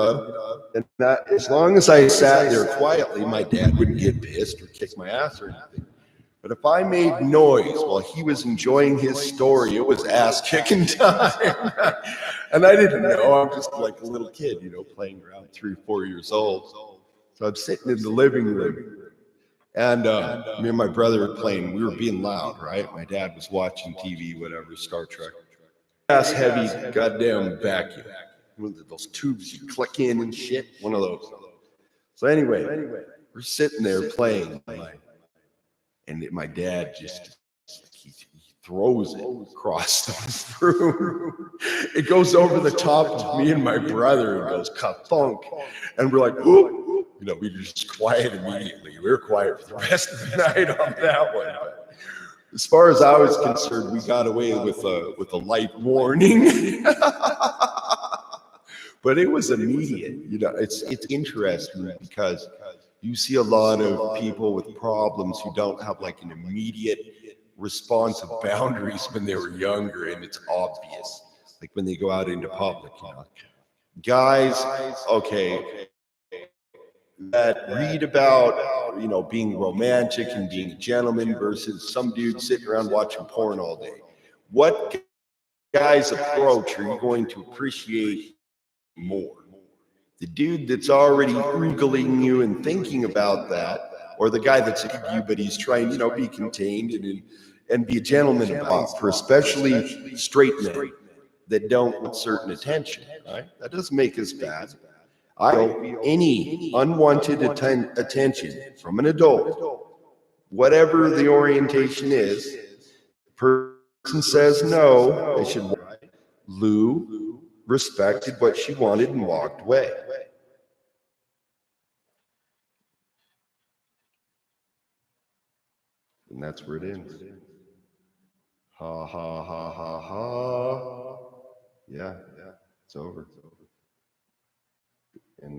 and that, as long as I sat there quietly, my dad wouldn't get pissed or kick my ass or anything. But if I made noise while he was enjoying his story, it was ass kicking time. And I didn't know. I'm just like a little kid, playing around 3 or 4 years old. So I'm sitting in the living room. And me and my brother were playing. We were being loud, right? My dad was watching TV, whatever, Star Trek. Ass heavy, goddamn vacuum. One of those tubes you click in and shit. One of those. So anyway, we're sitting there playing. And my dad just, he throws it across the room. It goes over the top of me and my brother and goes ka-thunk. And we're like, whoop. We were just quiet immediately. We were quiet for the rest of the night on that one. But as far as I was concerned, we got away with a light warning. But it was immediate. It's interesting because you see a lot of people with problems who don't have like an immediate response of boundaries when they were younger, and it's obvious. Like when they go out into public, guys, okay, that read about, being romantic and being a gentleman versus some dude sitting around watching porn all day. What guy's approach are you going to appreciate more? The dude that's already oogling you and thinking about that, or the guy that's at you, but he's trying, be contained and be a gentleman about it, for especially straight men that don't want certain attention, right? That doesn't make us bad. I feel any unwanted attention from an adult, whatever the orientation is, the person says no, they should. Lou respected what she wanted and walked away. And that's where it ends. Ha ha ha ha ha. Yeah, it's over.